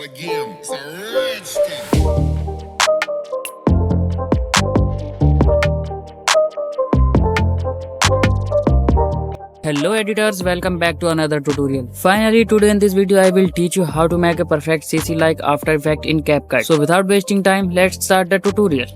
again. It's a rich thing. Hello editors, welcome back to another tutorial. Finally, today in this video I will teach you how to make a perfect CC like After Effects in Capcut. So without wasting time, let's start the tutorial.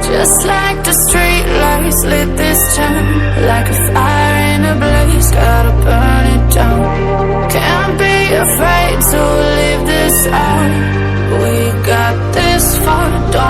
Just like the street lights lit this town, like a fire in a blaze, gotta burn it down. Can't be afraid to leave this out. We got this far, don't